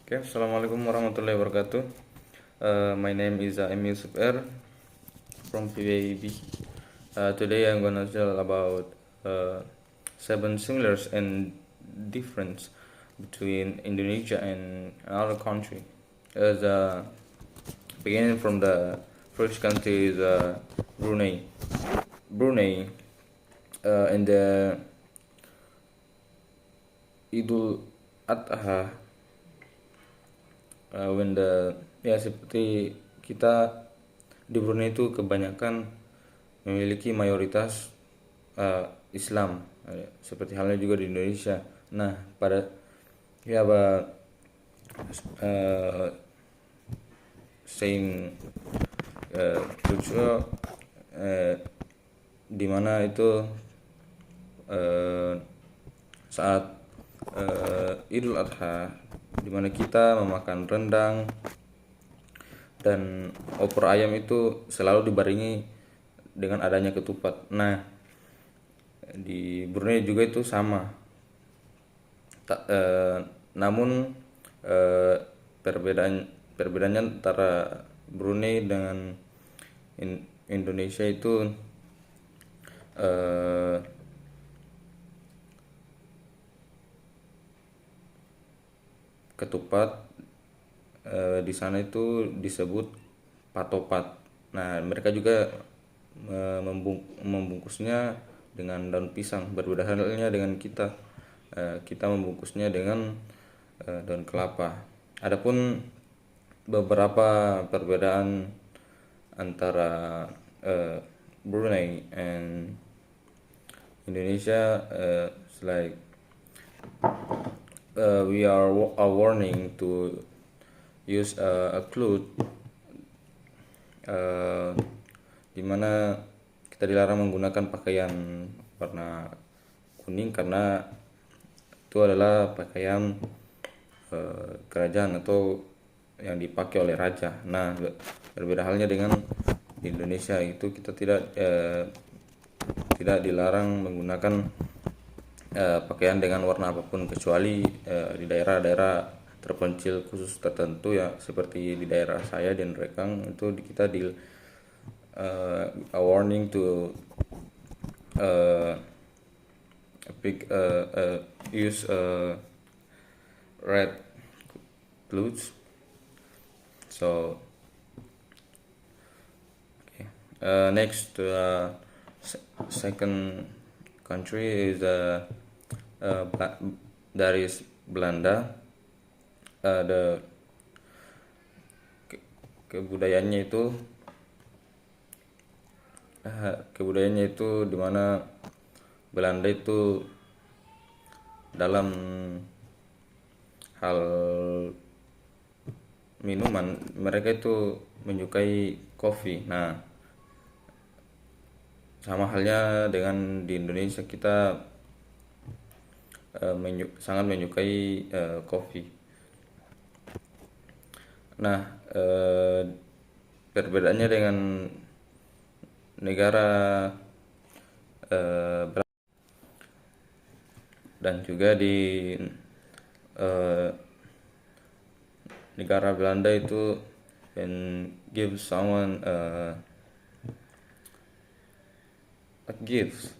Okay, Assalamualaikum warahmatullahi wabarakatuh. My name is M. Yusuf R. from PBB. Today I'm gonna tell about seven similars and difference between Indonesia and another country. As beginning from the first country is Brunei. Brunei in the Idul Adha, when the ya seperti kita di Brunei itu kebanyakan memiliki mayoritas Islam, seperti halnya juga di Indonesia. Nah, pada ya same culture, di mana itu saat Idul Adha, di mana kita memakan rendang dan opor ayam itu selalu dibarengi dengan adanya ketupat. Nah, di Brunei juga itu sama. Namun perbedaannya antara Brunei dengan Indonesia itu ketupat di sana itu disebut patopat. Nah, mereka juga membungkusnya dengan daun pisang. Berbeda halnya dengan kita, kita membungkusnya dengan daun kelapa. Adapun beberapa perbedaan antara Brunei and Indonesia, like we are warning to use a cloth, di mana kita dilarang menggunakan pakaian warna kuning karena itu adalah pakaian kerajaan atau yang dipakai oleh raja. Nah, berbeda halnya dengan di Indonesia, itu kita tidak dilarang menggunakan pakaian dengan warna apapun, kecuali di daerah-daerah terpencil khusus tertentu, ya seperti di daerah saya di Nrekang itu kita di a warning to use red clothes. So okay. Next, second country is that is Belanda. The kebudayaannya itu di mana Belanda itu dalam hal minuman mereka itu menyukai kopi. Nah, sama halnya dengan di Indonesia, kita sangat menyukai kopi. Nah, perbedaannya dengan negara dan juga di negara Belanda itu, when give someone a gift,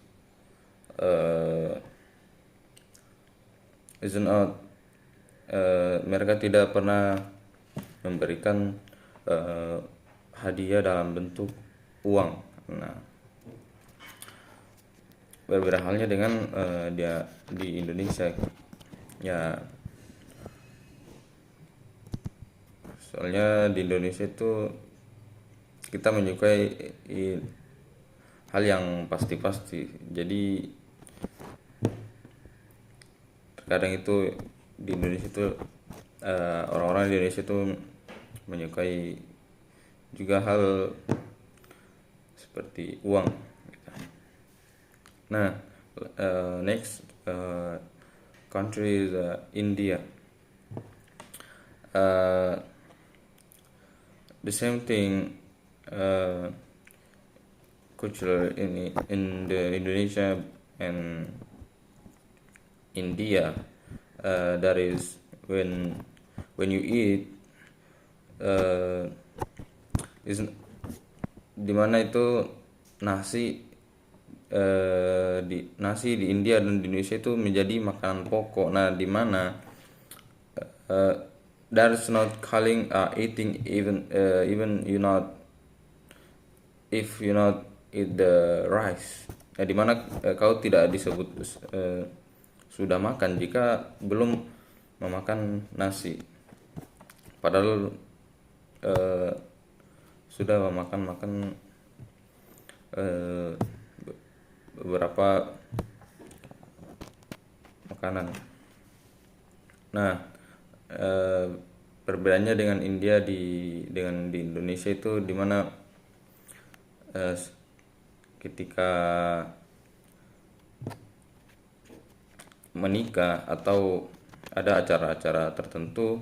is not mereka tidak pernah memberikan hadiah dalam bentuk uang. Nah, berbeda halnya dengan dia di Indonesia, ya soalnya di Indonesia itu kita menyukai hal yang pasti-pasti. Jadi terkadang itu di Indonesia itu orang-orang di Indonesia itu menyukai juga hal seperti uang. Nah, next country is India. The same thing, culture in the Indonesia and India, that is when when you eat, uh, is dimana itu nasi nasi di India dan di Indonesia itu menjadi makanan pokok. Nah, dimana uh, that's not calling eating, even you not, if you not eat the rice. Nah, dimana kau tidak disebut sudah makan jika belum memakan nasi, padahal eh, sudah makan beberapa makanan. Nah, eh, perbedaannya dengan India dengan di Indonesia itu dimana ketika menikah atau ada acara-acara tertentu,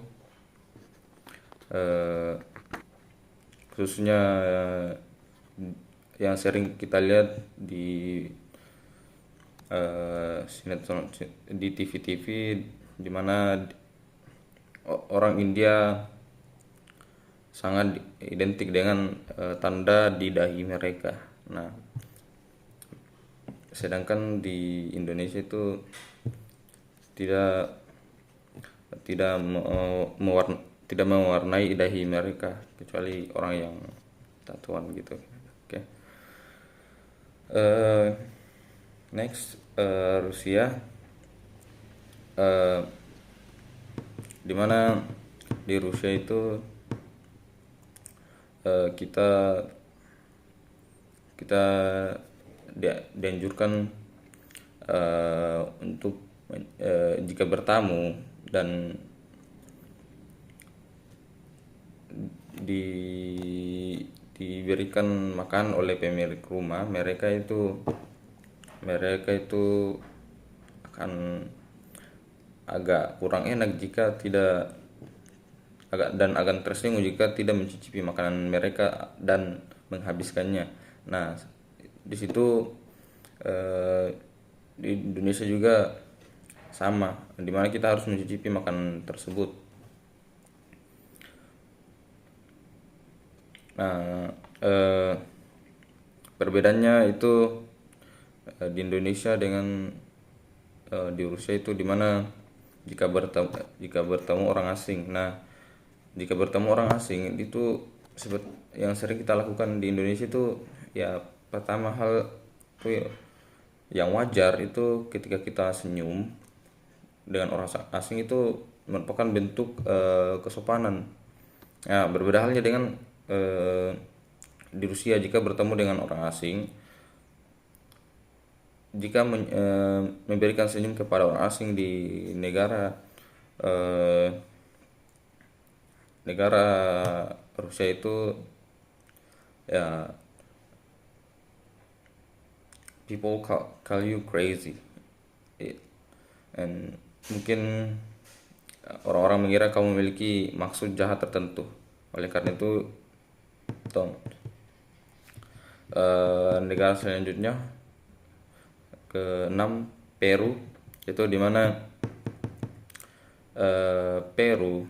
khususnya yang sering kita lihat di sinetron, di TV-TV, di mana orang India sangat identik dengan tanda di dahi mereka. Nah, sedangkan di Indonesia itu tidak tidak tidak mewarnai dahi mereka kecuali orang yang tatuan gitu. Oke. Next, Rusia, dimana di Rusia itu kita dianjurkan untuk jika bertamu dan diberikan makan oleh pemilik rumah, mereka itu akan agak kurang enak jika tidak akan tersinggung jika tidak mencicipi makanan mereka dan menghabiskannya. Nah, di situ di Indonesia juga sama, dimana kita harus mencicipi makanan tersebut. Nah, perbedaannya itu di Indonesia dengan di Rusia itu dimana jika bertemu orang asing. Nah, jika bertemu orang asing itu seperti yang sering kita lakukan di Indonesia itu, ya pertama hal itu yang wajar itu ketika kita senyum dengan orang asing itu merupakan bentuk kesopanan. Nah, berbeda halnya dengan di Rusia, jika bertemu dengan orang asing, jika memberikan senyum kepada orang asing di negara Rusia itu, ya people call you crazy, and mungkin orang-orang mengira kamu memiliki maksud jahat tertentu. Oleh karena itu, negara selanjutnya ke-6, Peru, itu dimana Peru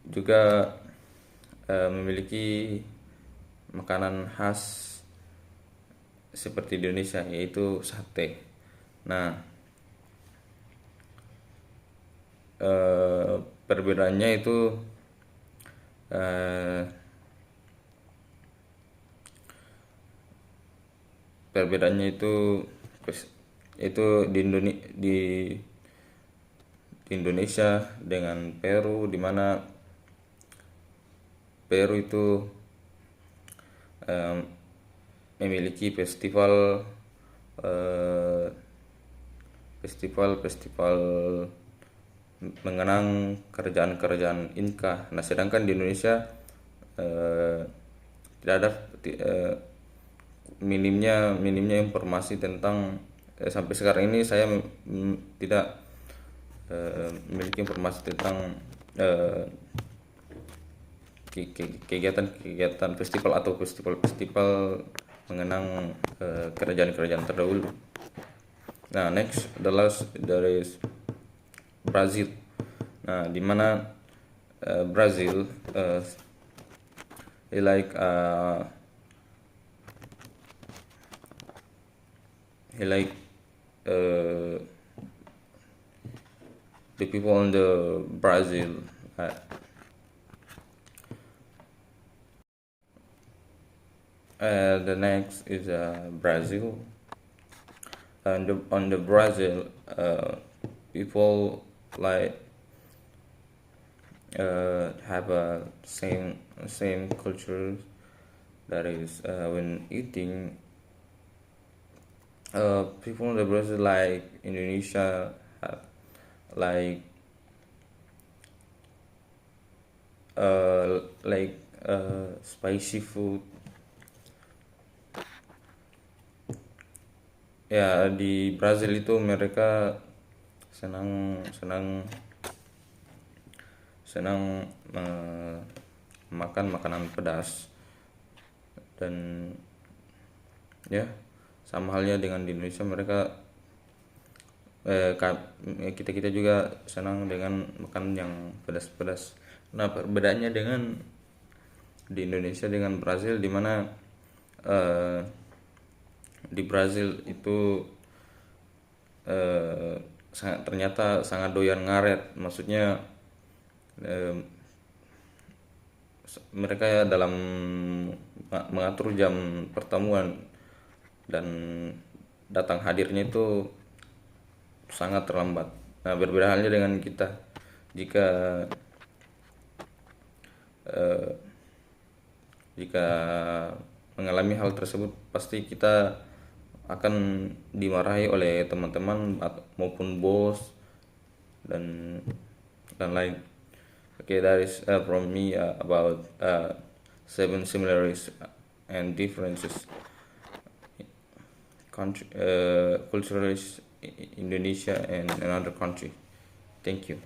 juga memiliki makanan khas seperti di Indonesia, yaitu sate. Nah, perbedaannya itu di Indonesia dengan Peru, di mana Peru itu memiliki festival mengenang kerajaan-kerajaan Inka. Nah, sedangkan di Indonesia tidak ada minimnya informasi tentang sampai sekarang ini saya tidak memiliki informasi tentang kegiatan festival mengenang kerajaan-kerajaan terdahulu. Nah, next, there is Brazil. Nah, di mana Brazil. He like he like uh, the people in the Brazil. Uh, the next is Brazil. And on the Brazil, people like have a same culture. That is, when eating, people in the Brazil like Indonesia have like spicy food. Ya, di Brazil itu mereka senang senang senang makan makanan pedas. Dan ya, sama halnya dengan di Indonesia, mereka kita kita juga senang dengan makan yang pedas-pedas. Nah, perbedaannya dengan di Indonesia dengan Brazil, di mana eh, di Brazil itu ternyata sangat doyan ngaret. Maksudnya eh, mereka dalam mengatur jam pertemuan dan datang hadirnya itu sangat terlambat. Nah, berbeda halnya dengan kita. Jika eh, jika mengalami hal tersebut, pasti kita akan dimarahi oleh teman-teman maupun bos dan lain. Okay, that is from me about 7 similarities and differences cultures Indonesia and another country. Thank you.